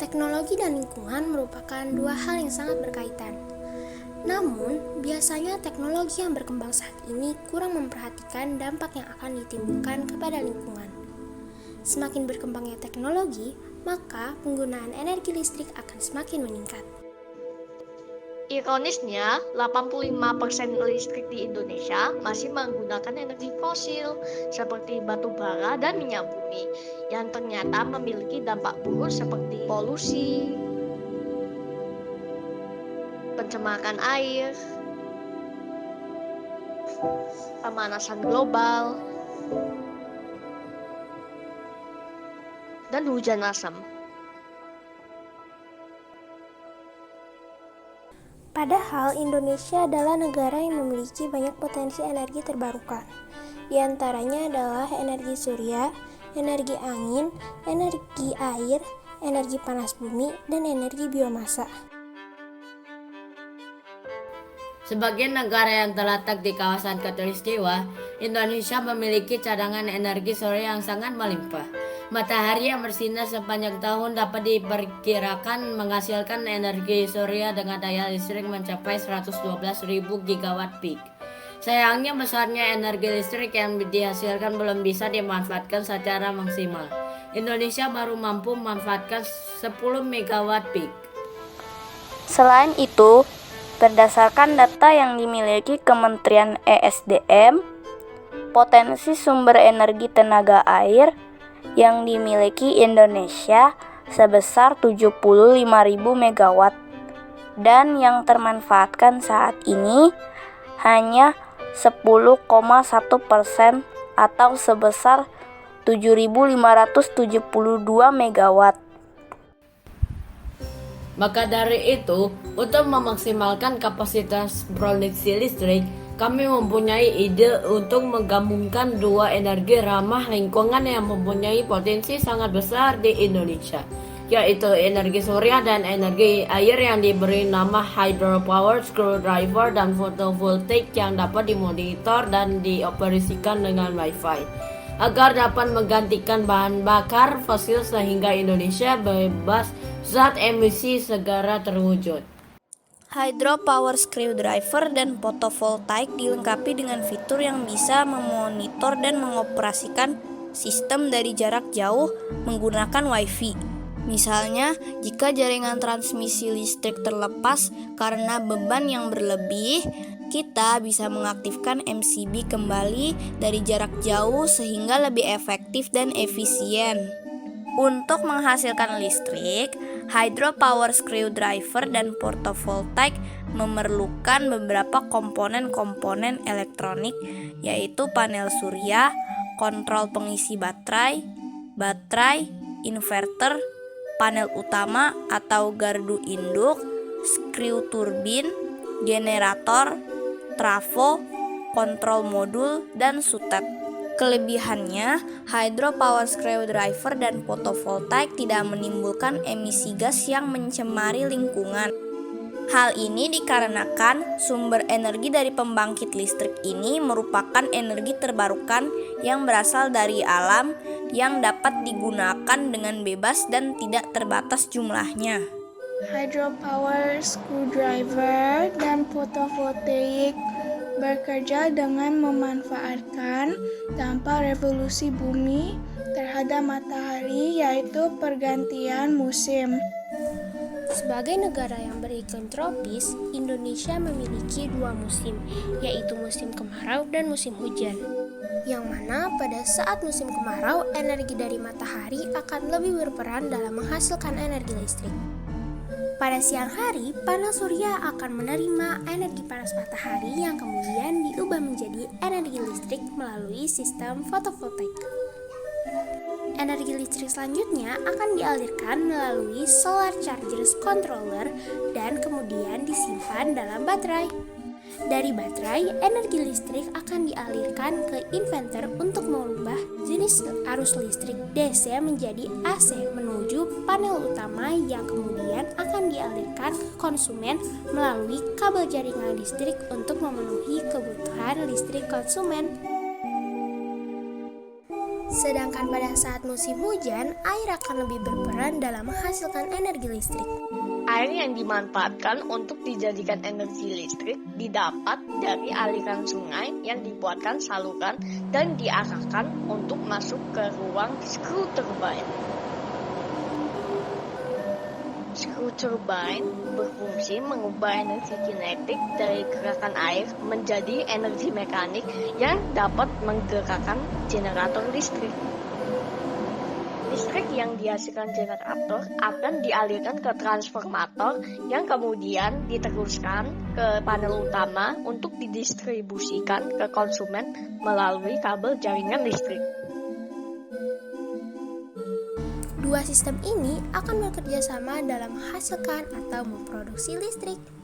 Teknologi dan lingkungan merupakan dua hal yang sangat berkaitan. Namun, biasanya teknologi yang berkembang saat ini kurang memperhatikan dampak yang akan ditimbulkan kepada lingkungan. Semakin berkembangnya teknologi, maka penggunaan energi listrik akan semakin meningkat. Ironisnya, 85% listrik di Indonesia masih menggunakan energi fosil seperti batu bara dan minyak bumi yang ternyata memiliki dampak buruk seperti polusi, pencemaran air, pemanasan global, dan hujan asam. Padahal Indonesia adalah negara yang memiliki banyak potensi energi terbarukan. Di antaranya adalah energi surya, energi angin, energi air, energi panas bumi, dan energi biomasa. Sebagai negara yang terletak di kawasan khatulistiwa, Indonesia memiliki cadangan energi surya yang sangat melimpah. Matahari yang bersinar sepanjang tahun dapat diperkirakan menghasilkan energi surya dengan daya listrik mencapai 112.000 gigawatt peak. Sayangnya besarnya energi listrik yang dihasilkan belum bisa dimanfaatkan secara maksimal. Indonesia baru mampu memanfaatkan 10 megawatt peak. Selain itu, berdasarkan data yang dimiliki Kementerian ESDM, potensi sumber energi tenaga air yang dimiliki Indonesia sebesar 75.000 megawatt dan yang termanfaatkan saat ini hanya 10,1% atau sebesar 7.572 megawatt. Maka dari itu, untuk memaksimalkan kapasitas produksi listrik, kami mempunyai ide untuk menggabungkan dua energi ramah lingkungan yang mempunyai potensi sangat besar di Indonesia, yaitu energi surya dan energi air yang diberi nama hydropower, screwdriver, dan photovoltaic yang dapat dimonitor dan dioperasikan dengan Wi-Fi, agar dapat menggantikan bahan bakar fosil sehingga Indonesia bebas zat emisi segera terwujud. Hydropower screwdriver dan photovoltaic dilengkapi dengan fitur yang bisa memonitor dan mengoperasikan sistem dari jarak jauh menggunakan Wi-Fi. Misalnya, jika jaringan transmisi listrik terlepas karena beban yang berlebih, kita bisa mengaktifkan MCB kembali dari jarak jauh sehingga lebih efektif dan efisien. Untuk menghasilkan listrik, hydropower screwdriver dan photovoltaic memerlukan beberapa komponen-komponen elektronik, yaitu panel surya, kontrol pengisi baterai, inverter, panel utama atau gardu induk, skru turbin, generator, trafo, kontrol modul, dan sutet. Kelebihannya, hydropower screwdriver dan photovoltaic tidak menimbulkan emisi gas yang mencemari lingkungan. Hal ini dikarenakan sumber energi dari pembangkit listrik ini merupakan energi terbarukan yang berasal dari alam yang dapat digunakan dengan bebas dan tidak terbatas jumlahnya. Hydropower screwdriver dan photovoltaic bekerja dengan memanfaatkan dampak revolusi bumi terhadap matahari, yaitu pergantian musim. Sebagai negara yang beriklim tropis, Indonesia memiliki dua musim, yaitu musim kemarau dan musim hujan. Yang mana pada saat musim kemarau, energi dari matahari akan lebih berperan dalam menghasilkan energi listrik. Pada siang hari, panel surya akan menerima energi panas matahari yang kemudian diubah menjadi energi listrik melalui sistem fotovoltaik. Energi listrik selanjutnya akan dialirkan melalui solar chargers controller dan kemudian disimpan dalam baterai. Dari baterai, energi listrik akan dialirkan ke inverter untuk mengubah jenis arus listrik DC menjadi AC menuju panel utama yang kemudian akan dialirkan ke konsumen melalui kabel jaringan listrik untuk memenuhi kebutuhan listrik konsumen. Sedangkan pada saat musim hujan, air akan lebih berperan dalam menghasilkan energi listrik. Air yang dimanfaatkan untuk dijadikan energi listrik didapat dari aliran sungai yang dibuatkan saluran dan diarahkan untuk masuk ke ruang screw turbine. Screw turbine berfungsi mengubah energi kinetik dari gerakan air menjadi energi mekanik yang dapat menggerakkan generator listrik. Listrik yang dihasilkan generator akan dialirkan ke transformator yang kemudian diteruskan ke panel utama untuk didistribusikan ke konsumen melalui kabel jaringan listrik. Dua sistem ini akan bekerja sama dalam menghasilkan atau memproduksi listrik.